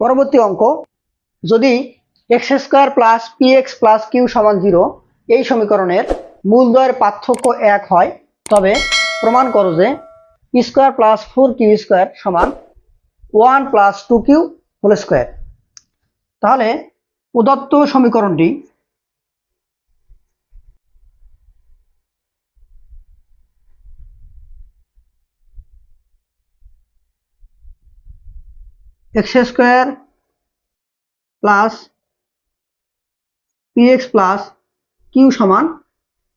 পরবর্তী অঙ্ক, যদি x square plus p x plus q সমান 0 এই সমীকরণের মূলদ্বয়ের পার্থক্য 1 হয়, তবে প্রমাণ করো যে p square plus 4 q square সমান 1 প্লাস 2 কিউ হোল স্কোয়ার। তাহলে প্রদত্ত সমীকরণটি x square plus p x plus q সমান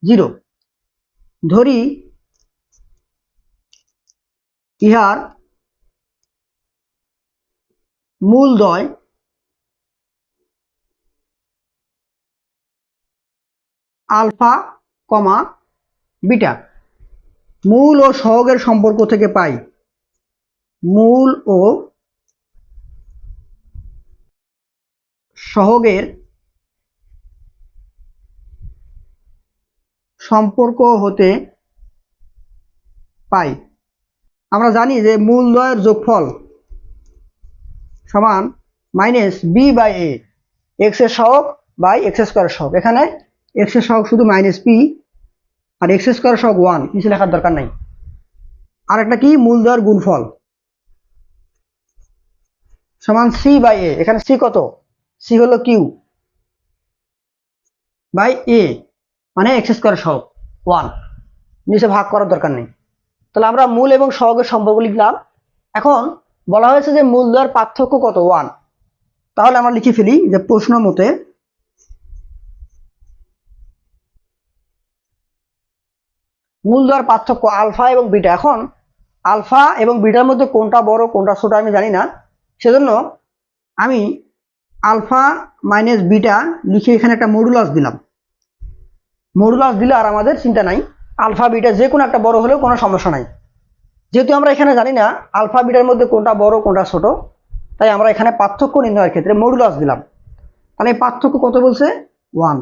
0। ধরি ইহার মূলদ্বয় আলফা কমা বিটা। মূল ও সহগের সম্পর্ক থেকে পাই মূল ও সহগের সম্পর্ক হতে পাই। আমরা জানি যে মূলদ্বয়ের যোগফল সমান minus B by A, X এর সহগ বাই এক্স স্কোয়ারের সহগ। এখানে এক্স এর সহগ শুধু মাইনাস পি আর এক্স স্কোয়ারের সহগ 1, কিছু লেখার দরকার নাই। আর একটা কি, মূলদ্বয়ের গুণফল সমান সি বাই এ। এখানে সি কত? সি হলো কিউ বাই এ, মানে এক্স স্কোয়ারের সহগ 1, নিচে ভাগ করার দরকার নেই। তাহলে আমরা মূল এবং সহগের সম্পর্ক লিখলাম। এখন বলা হয়েছে যে মূলদ্বয়ের পার্থক্য কত? 1। তাহলে আমরা লিখে ফেলি যে প্রশ্ন মতে মূলদ্বয়ের পার্থক্য আলফা এবং বিটা। এখন আলফা এবং বিটার মধ্যে কোনটা বড় কোনটা ছোট আমি জানি না, সেজন্য আমি আলফা মাইনাস বিটা লিখে এখানে একটা মডুলাস দিলাম। মডুলাস দিলে আর আমাদের চিন্তা নাই, আলফা বিটা যে কোনো একটা বড় হলেও কোনো সমস্যা নাই। যেহেতু আমরা এখানে জানি না আলফা বিটার মধ্যে কোনটা বড় কোনটা ছোট, তাই আমরা এখানে পার্থক্য নির্ণয়ের ক্ষেত্রে মডুলাস দিলাম। তাহলে এই পার্থক্য কত বলছে? 1।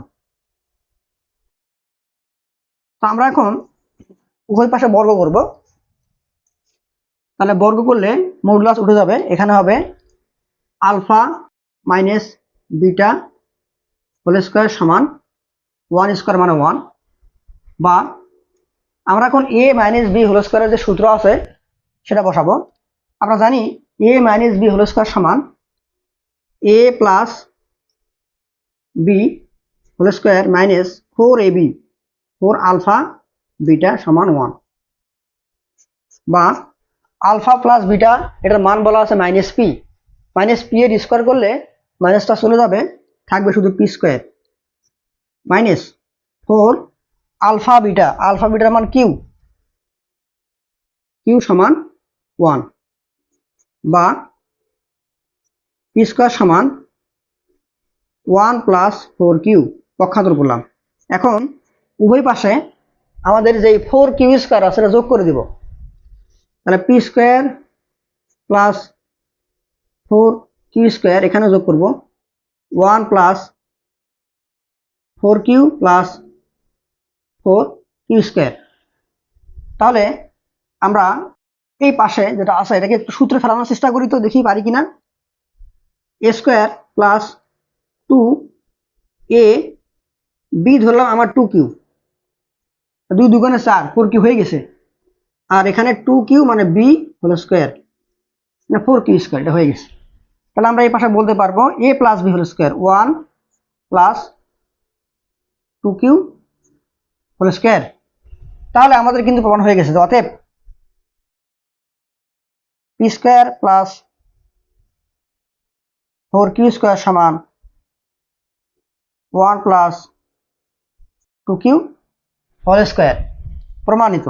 তো আমরা এখন উভয় পাশে বর্গ করব। তাহলে বর্গ করলে মডুলাস উঠে যাবে। এখানে হবে alpha minus beta whole square সমান 1 স্কোয়ার মানে 1, বা আমরা এখন এ মাইনাস বি হোল স্কোয়ারের যে সূত্র আছে সেটা বসাবো। আমরা জানি a minus b whole square সমান a plus b whole square minus 4ab 4 alpha beta সমান 1, বা আলফা প্লাস বিটা এটার মান বলা আছে মাইনাস পি। মাইনাস পি এর স্কোয়ার করলে মাইনাসটা চলে যাবে, থাকবে শুধু P square minus 4 alpha beta. Alpha বিটার মান কিউ, কিউ সমান 1, বা পি স্কোয়ার সমান 1 প্লাস 4কিউ পক্ষান্তর করলাম। এখন উভয় পাশে আমাদের যে 4কিউ স্কোয়ার আছে সেটা যোগ করে দিব। তাহলে পি স্কোয়ার প্লাস 4কিউ স্কোয়ার এখানে যোগ করব 1 প্লাস 4কিউ প্লাস 4কিউ স্কোয়ার। তাহলে আমরা এই পাশে যেটা আছে এটাকে একটু সূত্রে ফেলানোর চেষ্টা করি, তো দেখি পারি কিনা। এ স্কোয়ার প্লাস 2 এ বি ধরলাম আমার 2কিউ, 2 দুগুণে 4, 4কিউ হয়ে গেছে। আর এখানে 2কিউ মানে বি হোল স্কোয়ার মানে 4কিউ স্কোয়ার, এটা হয়ে গেছে। তাহলে আমরা এই পাশে বলতে পারবো a plus b whole square 1 plus 2কিউ হোল স্কোয়ার। তাহলে আমাদের কিন্তু প্রমাণ হয়ে গেছে যে অতএব পি স্কোয়ার প্লাস 4কিউ স্কোয়ার সমান 1 প্লাস 2কিউ হোল স্কোয়ার। প্রমাণিত।